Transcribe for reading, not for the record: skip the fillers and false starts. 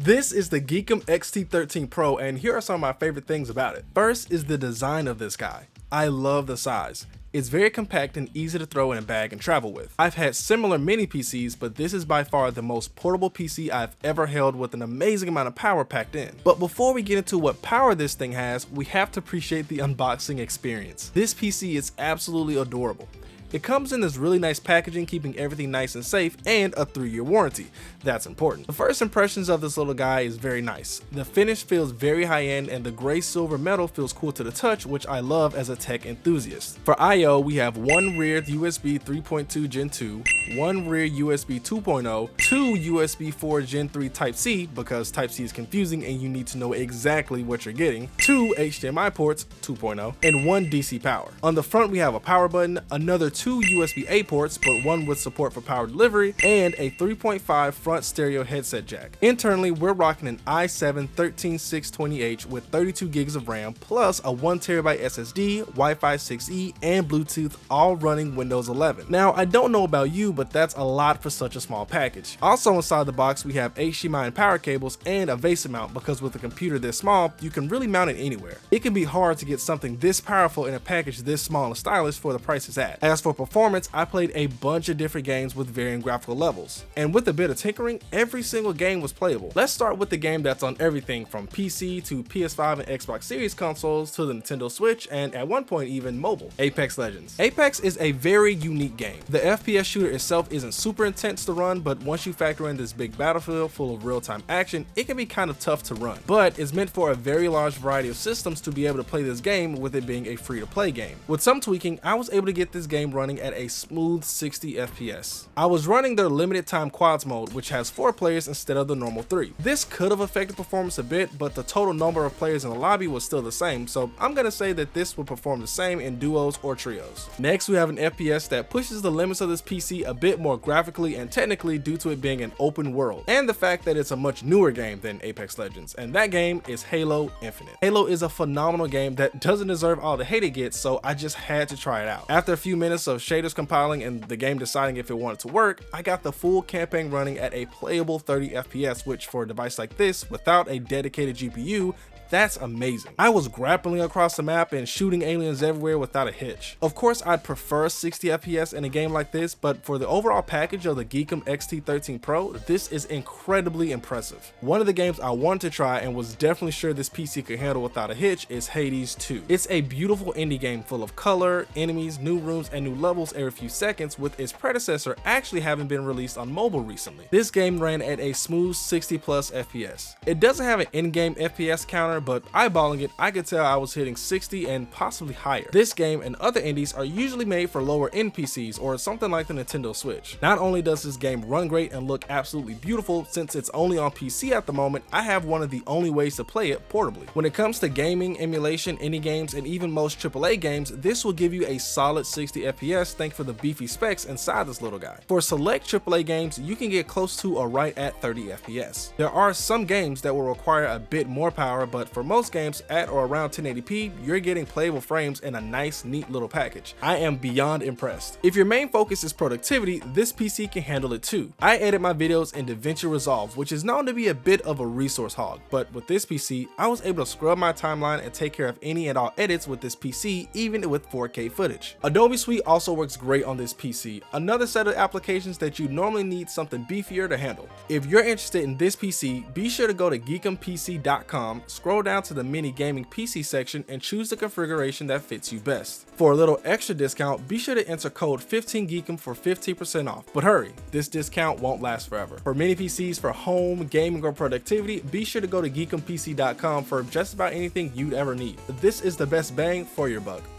This is the GEEKOM XT13 Pro, and here are some of my favorite things about it. First is the design of this guy. I love the size. It's very compact and easy to throw in a bag and travel with. I've had similar mini PCs, but this is by far the most portable PC I've ever held with an amazing amount of power packed in. But before we get into what power this thing has, we have to appreciate the unboxing experience. This PC is absolutely adorable. It comes in this really nice packaging, keeping everything nice and safe, and a 3-year warranty. That's important. The first impressions of this little guy is very nice. The finish feels very high-end, and the gray silver metal feels cool to the touch, which I love as a tech enthusiast. For I/O, we have one rear USB 3.2 Gen 2, one rear USB 2.0, two USB 4 Gen 3 Type-C, because Type-C is confusing and you need to know exactly what you're getting, two HDMI ports 2.0, and one DC power. On the front, we have a power button, another two USB-A ports, but one with support for power delivery, and a 3.5 front stereo headset jack. Internally, we're rocking an i7-13620H with 32 gigs of RAM, plus a 1TB SSD, Wi-Fi 6E, and Bluetooth, all running Windows 11. Now, I don't know about you, but that's a lot for such a small package. Also inside the box, we have HDMI and power cables and a VESA mount, because with a computer this small, you can really mount it anywhere. It can be hard to get something this powerful in a package this small and stylish for the price it's at. As for performance, I played a bunch of different games with varying graphical levels, and with a bit of tinkering, every single game was playable. Let's start with the game that's on everything from PC to PS5 and Xbox Series consoles to the Nintendo Switch, and at one point even mobile. Apex Legends. Apex is a very unique game. The FPS shooter itself isn't super intense to run, but once you factor in this big battlefield full of real-time action, it can be kind of tough to run. But it's meant for a very large variety of systems to be able to play this game, with it being a free-to-play game. With some tweaking, I was able to get this game running at a smooth 60 FPS. I was running their limited time quads mode, which has 4 players instead of the normal 3. This could have affected performance a bit, but the total number of players in the lobby was still the same, so I'm gonna say that this would perform the same in duos or trios. Next, we have an FPS that pushes the limits of this PC a bit more graphically and technically due to it being an open world, and the fact that it's a much newer game than Apex Legends, and that game is Halo Infinite. Halo is a phenomenal game that doesn't deserve all the hate it gets, so I just had to try it out. After a few minutes of shaders compiling and the game deciding if it wanted to work, I got the full campaign running at a playable 30 FPS, which for a device like this, without a dedicated GPU, that's amazing. I was grappling across the map and shooting aliens everywhere without a hitch. Of course, I'd prefer 60 FPS in a game like this, but for the overall package of the GEEKOM XT13 Pro, this is incredibly impressive. One of the games I wanted to try and was definitely sure this PC could handle without a hitch is Hades 2. It's a beautiful indie game full of color, enemies, new rooms, and new levels every few seconds, with its predecessor actually having been released on mobile recently. This game ran at a smooth 60 plus FPS. It doesn't have an in-game FPS counter, but eyeballing it, I could tell I was hitting 60 and possibly higher. This game and other indies are usually made for lower end PCs or something like the Nintendo Switch. Not only does this game run great and look absolutely beautiful, since it's only on PC at the moment, I have one of the only ways to play it portably. When it comes to gaming, emulation, indie games, and even most AAA games, this will give you a solid 60 FPS thanks for the beefy specs inside this little guy. For select AAA games, you can get close to or right at 30 FPS. There are some games that will require a bit more power, but for most games at or around 1080p, you're getting playable frames in a nice, neat little package. I am beyond impressed. If your main focus is productivity, this PC can handle it too. I edit my videos in DaVinci Resolve, which is known to be a bit of a resource hog, but with this PC, I was able to scrub my timeline and take care of any and all edits with this PC, even with 4K footage. Adobe Suite also works great on this PC, another set of applications that you normally need something beefier to handle. If you're interested in this PC, be sure to go to geekompc.com, scroll down to the mini gaming PC section, and choose the configuration that fits you best. For a little extra discount, be sure to enter code 15GEEKOM for 15% off. But hurry, this discount won't last forever. For mini PCs for home, gaming, or productivity, be sure to go to geekompc.com for just about anything you'd ever need. This is the best bang for your buck.